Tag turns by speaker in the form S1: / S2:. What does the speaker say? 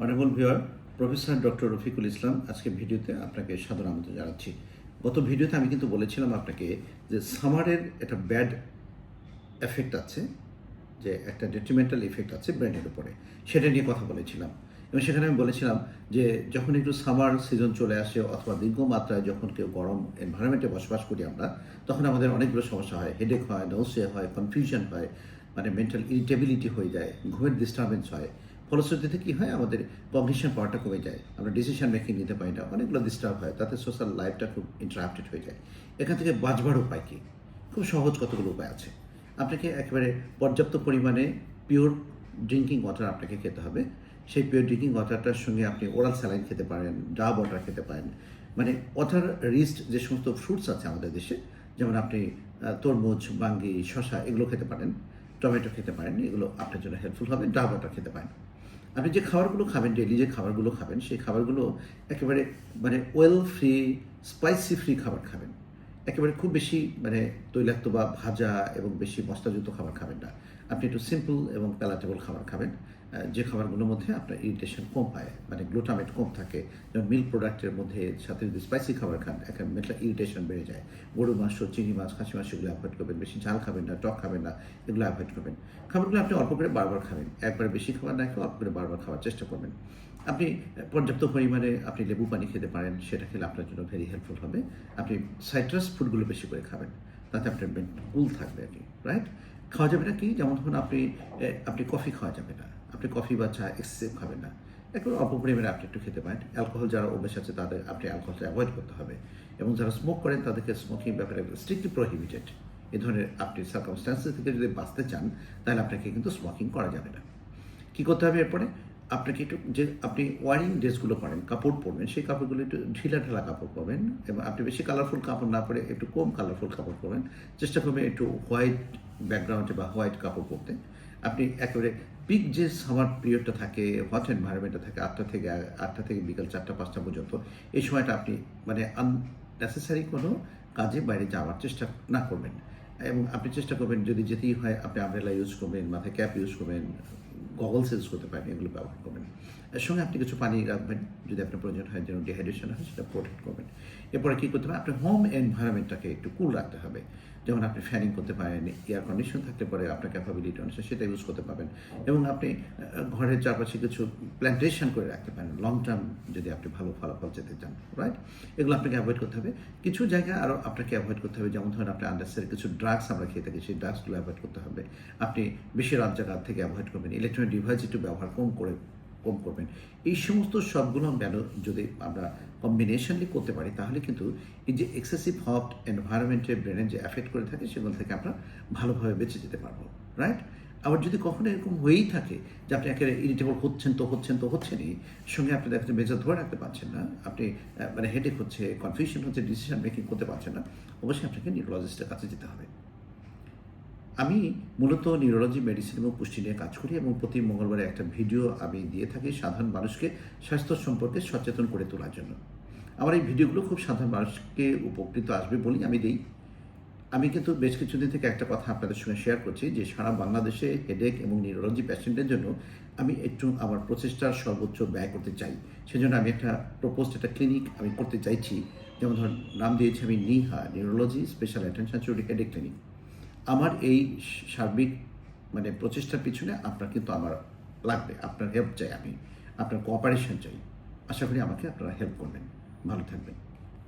S1: Honourable viewer, professor doctor Rafiqul Islam আজকে ভিডিওতে আপনাকে সাদর আমন্ত্রণ জানাচ্ছি। গত ভিডিওতে আমি কিন্তু বলেছিলাম আপনাকে যে সামারের একটা ব্যাড এফেক্ট আছে, যে একটা ডেট্রিমেন্টাল ইফেক্ট আছে ব্রেনের উপরে, সেটা নিয়ে কথা বলেছিলাম। এবং সেখানে আমি বলেছিলাম যে যখন একটু সামার সিজন চলে আসে অথবা দীর্ঘ মাত্রায় যখন কেউ গরম এনভায়রনমেন্টে বসবাস করি আমরা, তখন আমাদের অনেকগুলো সমস্যা হয়। হেডেক হয়, নৌসিয়া হয়, কনফিউশন হয়, মানে মেন্টাল ইরিটেবিলিটি হয়ে যায়, ঘুমের ডিস্টারবেন্স হয়। ফলশ্রুতিতে কী হয়, আমাদের কগনিশন পাওয়ারটা কমে যায়, আমরা ডিসিশন মেকিং নিতে পারি না, অনেকগুলো ডিস্টার্ব হয়, তাতে সোশ্যাল লাইফটা খুব ইন্টারাপ্টেড হয়ে যায়। এখান থেকে বাঁচবার উপায় কী? খুব সহজ কতগুলো উপায় আছে। আপনাকে একেবারে পর্যাপ্ত পরিমাণে পিওর ড্রিঙ্কিং ওয়াটার আপনাকে খেতে হবে। সেই পিওর ড্রিঙ্কিং ওয়াটারটার সঙ্গে আপনি ওরাল স্যালাইন খেতে পারেন, ডাব ওয়াটার খেতে পারেন। মানে ওয়াটার রিচড যে সমস্ত ফ্রুটস আছে আমাদের দেশে, যেমন আপনি তরমুজ, বাঙ্গি, শশা এগুলো খেতে পারেন, টমেটো খেতে পারেন, এগুলো আপনার জন্য হেল্পফুল হবে। ডাব ওয়াটার খেতে পারেন। আপনি যে খাবারগুলো খাবেন, ডেইলি যে খাবারগুলো খাবেন, সেই খাবারগুলো একেবারে মানে ওয়েল ফ্রি, স্পাইসি ফ্রি খাবার খাবেন। একেবারে খুব বেশি মানে তৈলাক্ত বা ভাজা এবং বেশি মশলাযুক্ত খাবার খাবেন না। আপনি একটু সিম্পল এবং প্যালাটেবল খাবার খাবেন, যে খাবারগুলোর মধ্যে আপনার ইরিটেশন কম হয়, মানে গ্লুটামেট কম থাকে। যেমন মিল্ক প্রোডাক্টের মধ্যে সাথে যদি স্পাইসি খাবার খান, একটা মেন্টাল ইরিটেশন বেড়ে যায়। গরু মাংস, চিংড়ি মাছ, খাসি মাছ এগুলো অ্যাভয়েড করবেন। বেশি ঝাল খাবেন না, টক খাবেন না, এগুলো অ্যাভয়েড করবেন। খাবারগুলো আপনি অল্প করে বারবার খাবেন, একবারে বেশি খাবার না খেয়ে অল্প করে বারবার খাওয়ার চেষ্টা করবেন। আপনি পর্যাপ্ত পরিমাণে আপনি লেবু পানি খেতে পারেন, সেটা খেলে আপনার জন্য ভেরি হেল্পফুল হবে। আপনি সাইট্রাস ফুডগুলো বেশি করে খাবেন, তাতে আপনার কুল থাকবে আর কি, রাইট? খাওয়া যাবে না কি, যেমন ধরুন আপনি কফি খাওয়া যাবে না, আপনি কফি বা চা এক্সেসিভ খাবেন না, একটু অল্প পরিমাণে আপনি একটু খেতে পারেন। অ্যালকোহল যারা অভ্যাস আছে তাদের আপনি অ্যালকোহলটা অ্যাভয়েড করতে হবে, এবং যারা স্মোক করেন তাদেরকে স্মোকিং ব্যাপারে স্ট্রিক্টলি প্রহিবিটেড। এ ধরনের আপনি সার্কামস্ট্যান্সেস থেকে যদি বাঁচতে চান, তাহলে আপনাকে কিন্তু স্মোকিং করা যাবে না। কী করতে হবে এরপরে? আপনাকে একটু যে আপনি ওয়ারিং ড্রেসগুলো পরেন, কাপড় পরবেন, সেই কাপড়গুলো একটু ঢিলা ঢালা কাপড় পরবেন, এবং আপনি বেশি কালারফুল কাপড় না পরে একটু কম কালারফুল কাপড় পরবেন। চেষ্টা করবেন একটু হোয়াইট ব্যাকগ্রাউন্ডে বা হোয়াইট কাপড় পরতে। আপনি একেবারে পিক যে সামার পিরিয়ডটা থাকে, হট এনভায়রনমেন্টটা থাকে, 8টা থেকে বিকাল 4টা-5টা পর্যন্ত, এই সময়টা আপনি মানে আননেসেসারি কোনো কাজে বাইরে যাওয়ার চেষ্টা না করবেন। এবং আপনি চেষ্টা করবেন যদি যেতেই হয় আপনি আমব্রেলা ইউজ করবেন, মাথায় ক্যাপ ইউজ করবেন, গগলস ইউজ করতে পারেন, এগুলো ব্যবহার করবেন। এর সঙ্গে আপনি কিছু পানি রাখবেন, যদি আপনার প্রয়োজন হয়, যেন ডিহাইড্রেশন হয় সেটা প্রোটেক্ট করবেন। এরপরে কী করতে হবে, আপনার হোম এনভায়রনমেন্টটাকে একটু কুল রাখতে হবে। যেমন আপনি ফ্যানিং করতে পারেন, এয়ার কন্ডিশন থাকলে পরে আপনার ক্যাপাবিলিটি অনুসারে সেটা ইউজ করতে পারবেন। এবং আপনি ঘরের চারপাশে কিছু প্ল্যান্টেশন করে রাখতে পারেন, লং টার্ম যদি আপনি ভালো ফলাফল যেতে চান, রাইট? এগুলো আপনাকে অ্যাভয়েড করতে হবে। কিছু জায়গা আরও আপনাকে অ্যাভয়েড করতে হবে, যেমন ধরুন আপনি আন্ডারস্ট্যান্ড কিছু ড্রাগস আমরা খেয়ে থাকি, সেই ড্রাগসগুলো অ্যাভয়েড করতে হবে। আপনি বেশি রাত জায়গা থেকে অ্যাভয়েড করবেন, ইলেকট্রনিক ডিভাইস একটু ব্যবহার কম করবেন। এই সমস্ত সবগুলো যদি আমরা কম্বিনেশনলি করতে পারি, তাহলে কিন্তু এই যে এক্সেসিভ হট এনভায়রনমেন্টের ব্রেনের যে এফেক্ট করে থাকে, সেগুলো থেকে আমরা ভালোভাবে বেঁচে যেতে পারবো, রাইট? আবার যদি কখনো এরকম হয়েই থাকে যে আপনি একেবারে ইরিটেবল হচ্ছেনই, সঙ্গে আপনি দেখা যাচ্ছে মেজাজ ধরে রাখতে পারছেন না, আপনি মানে হেডেক হচ্ছে, কনফিউশন হচ্ছে, ডিসিশন মেকিং করতে পারছেন না, অবশ্যই আপনাকে নিউরোলজিস্টের কাছে যেতে হবে। আমি মূলত নিউরোলজি, মেডিসিন এবং পুষ্টি নিয়ে কাজ করি, এবং প্রতি মঙ্গলবারে একটা ভিডিও আমি দিয়ে থাকি সাধারণ মানুষকে স্বাস্থ্য সম্পর্কে সচেতন করে তোলার জন্য। আমার এই ভিডিওগুলো খুব সাধারণ মানুষকে উপকৃত আসবে বলেই আমি দিই। আমি কিন্তু বেশ কিছুদিন থেকে একটা কথা আপনাদের সঙ্গে শেয়ার করছি, যে সারা বাংলাদেশে হেডেক এবং নিউরোলজি পেশেন্টের জন্য আমি একটু আমার প্রচেষ্টার সর্বোচ্চ ব্যয় করতে চাই। সেজন্য আমি একটা ক্লিনিক আমি করতে চাইছি। যেমন ধরুন নাম দিয়েছি আমি নিহা, নিউরোলজি স্পেশাল অ্যাটেনশন চুরি হেডেক ক্লিনিক। আমার এই সার্বিক মানে প্রচেষ্টার পিছনে আপনার কিন্তু আমার লাগবে, আপনার হেল্প চাই, আমি আপনার কোঅপারেশন চাই। আশা করি আমাকে আপনারা হেল্প করবেন। ভালো থাকবেন।